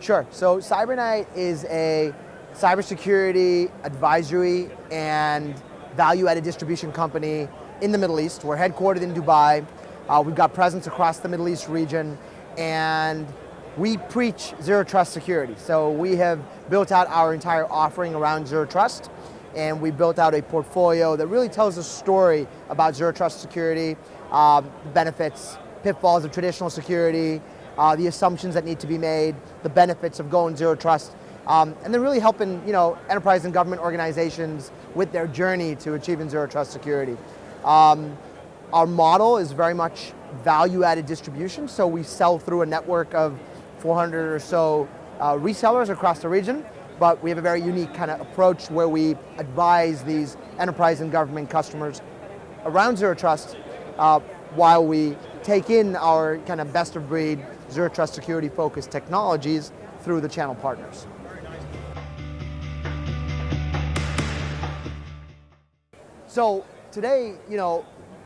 Sure. So CyberKnight is a cybersecurity advisory and value-added distribution company in the Middle East. We're headquartered in Dubai. We've got presence across the Middle East region, and we preach zero trust security. So we have built out our entire offering around zero trust, and we built out a portfolio that really tells a story about zero trust security, benefits, pitfalls of traditional security, the assumptions that need to be made, the benefits of going zero trust, and then really helping enterprise and government organizations with their journey to achieving zero trust security. Our model is very much value-added distribution, so we sell through a network of 400 or so resellers across the region, but we have a very unique kind of approach where we advise these enterprise and government customers around zero trust while we take in our kind of best-of-breed zero trust security focused technologies through the channel partners. So today,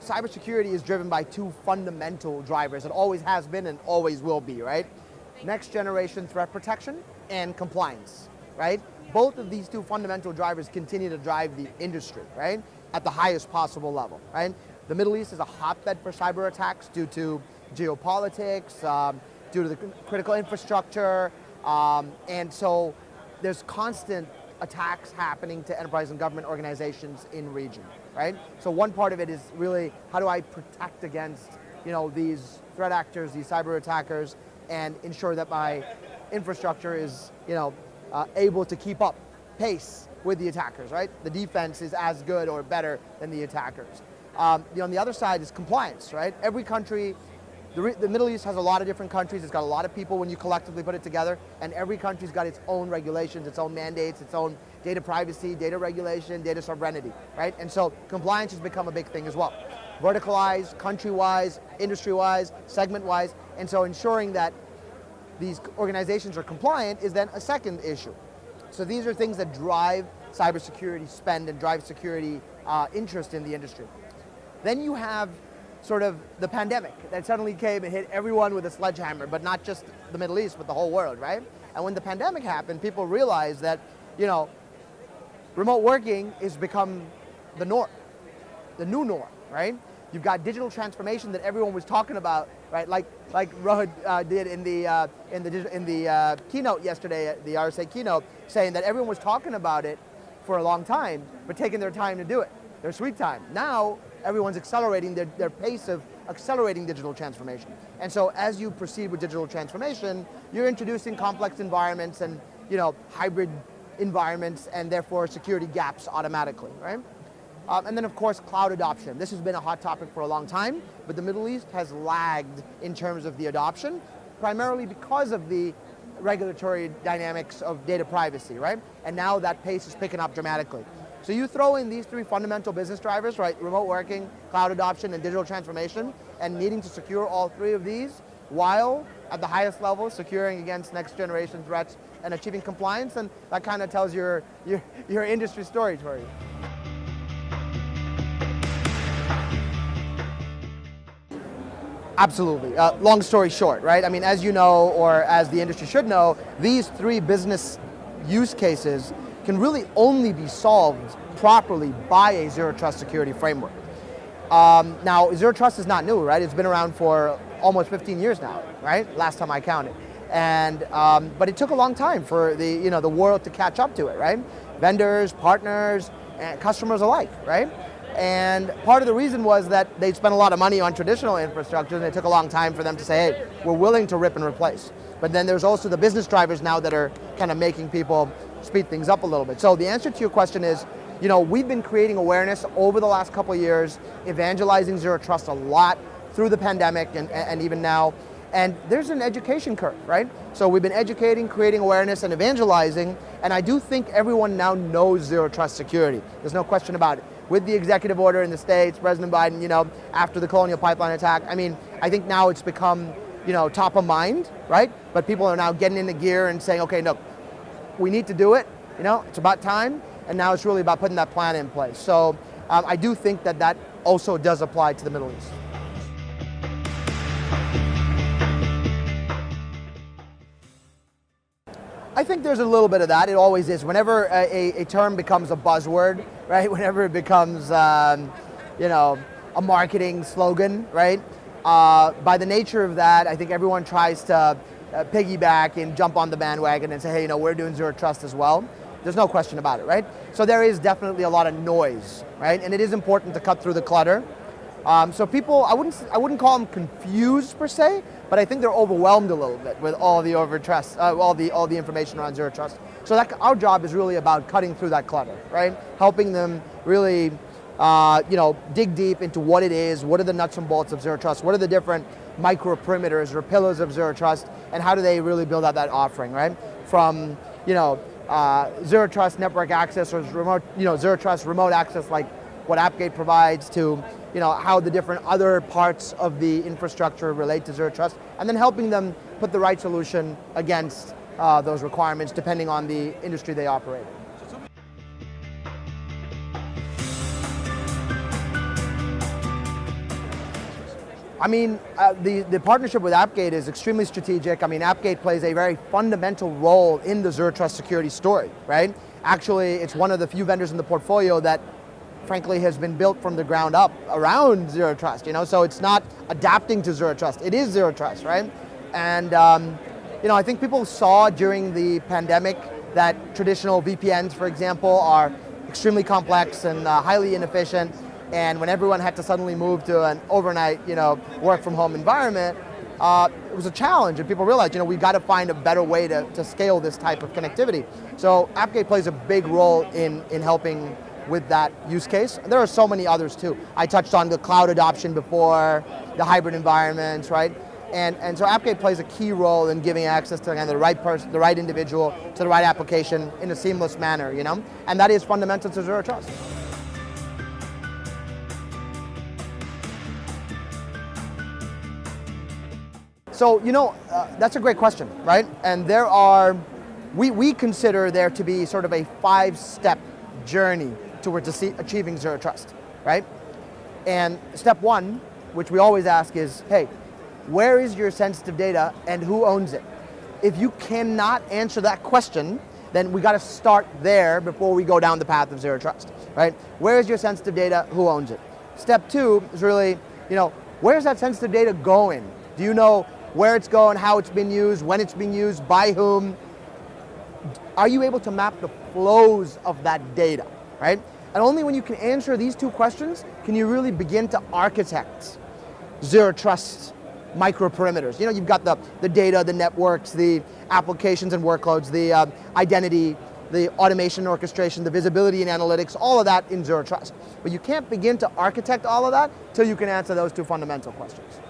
cybersecurity is driven by two fundamental drivers. It always has been and always will be, right? Next generation threat protection and compliance, right? Both of these two fundamental drivers continue to drive the industry, right? At the highest possible level, right? The Middle East is a hotbed for cyber attacks due to geopolitics, due to the critical infrastructure, and so there's constant attacks happening to enterprise and government organizations in region, right? So one part of it is really, how do I protect against, these threat actors, these cyber attackers, and ensure that my infrastructure is, able to keep up pace with the attackers, right? The defense is as good or better than the attackers. On the other side is compliance, right? Every country, the Middle East has a lot of different countries. It's got a lot of people when you collectively put it together, and every country's got its own regulations, its own mandates, its own data privacy, data regulation, data sovereignty, right? And so compliance has become a big thing as well. Verticalized, country-wise, industry-wise, segment-wise, and so ensuring that these organizations are compliant is then a second issue. So these are things that drive cybersecurity spend and drive security interest in the industry. Then you have sort of the pandemic that suddenly came and hit everyone with a sledgehammer, but not just the Middle East, but the whole world, right? And when the pandemic happened, people realized that, remote working has become the norm, the new norm, right? You've got digital transformation that everyone was talking about, right? Like Rohit did in the keynote yesterday, the RSA keynote, saying that everyone was talking about it for a long time, but taking their time to do it, their sweet time. Now, everyone's accelerating their pace of accelerating digital transformation. And so as you proceed with digital transformation, you're introducing complex environments and hybrid environments and therefore security gaps automatically, right? And then of course, cloud adoption. This has been a hot topic for a long time, but the Middle East has lagged in terms of the adoption, primarily because of the regulatory dynamics of data privacy, right? And now that pace is picking up dramatically. So you throw in these three fundamental business drivers, right? Remote working, cloud adoption, and digital transformation, and needing to secure all three of these while at the highest level securing against next generation threats and achieving compliance, and that kind of tells your industry story, Tori. Absolutely. Long story short, right? I mean, as you know, or as the industry should know, these three business use cases can really only be solved properly by a zero trust security framework. Now, zero trust is not new, right? It's been around for almost 15 years now, right? Last time I counted. And, but it took a long time for the world to catch up to it, right? Vendors, partners, and customers alike, right? And part of the reason was that they spent a lot of money on traditional infrastructure, and it took a long time for them to say, hey, we're willing to rip and replace. But then there's also the business drivers now that are kind of making people speed things up a little bit. So the answer to your question is, we've been creating awareness over the last couple of years, evangelizing zero trust a lot through the pandemic and even now. And there's an education curve, right? So we've been educating, creating awareness, and evangelizing, and I do think everyone now knows zero trust security. There's no question about it. With the executive order in the States, President Biden, after the Colonial Pipeline attack, I think now it's become, top of mind, right? But people are now getting into gear and saying, okay, no, we need to do it, it's about time, and now it's really about putting that plan in place. So I do think that also does apply to the Middle East. think there's a little bit of that. It always is. Whenever a term becomes a buzzword, right? Whenever it becomes, you know, a marketing slogan, right? By the nature of that, I think everyone tries to piggyback and jump on the bandwagon and say, hey, you know, we're doing zero trust as well. There's no question about it, right? So there is definitely a lot of noise, right? And it is important to cut through the clutter. So people, I wouldn't call them confused per se, but I think they're overwhelmed a little bit with all the all the information around zero trust. So our job is really about cutting through that clutter, right? Helping them really, you know, dig deep into what it is, what are the nuts and bolts of zero trust, what are the different micro perimeters or pillars of zero trust, and how do they really build out that offering, right? From, you know, zero trust network access or remote, you know, zero trust remote access like what Appgate provides to, you know, how the different other parts of the infrastructure relate to zero trust, and then helping them put the right solution against those requirements depending on the industry they operate in. I mean, the partnership with Appgate is extremely strategic. I mean, Appgate plays a very fundamental role in the zero trust security story, right? Actually, it's one of the few vendors in the portfolio that frankly has been built from the ground up around zero trust, you know, so it's not adapting to zero trust, it is zero trust, right? And, you know, I think people saw during the pandemic that traditional VPNs, for example, are extremely complex and highly inefficient, and when everyone had to suddenly move to an overnight, you know, work from home environment, it was a challenge, and people realized, you know, we've got to find a better way to scale this type of connectivity. So Appgate plays a big role in helping with that use case. There are so many others too. I touched on the cloud adoption before, the hybrid environments, right? And so Appgate plays a key role in giving access to the right person, the right individual, to the right application in a seamless manner, you know? And that is fundamental to zero trust. So, you know, that's a great question, right? And there are, we consider there to be sort of a 5-step journey towards achieving zero trust, right? And step 1, which we always ask is, hey, where is your sensitive data and who owns it? If you cannot answer that question, then we got to start there before we go down the path of zero trust, right? Where is your sensitive data, who owns it? Step 2 is really, you know, where's that sensitive data going? Do you know where it's going, how it's been used, when it's been used, by whom? Are you able to map the flows of that data, right? And only when you can answer these 2 questions can you really begin to architect zero trust micro perimeters. You know, you've got the data, the networks, the applications and workloads, the identity, the automation orchestration, the visibility and analytics, all of that in zero trust. But you can't begin to architect all of that till you can answer those 2 fundamental questions.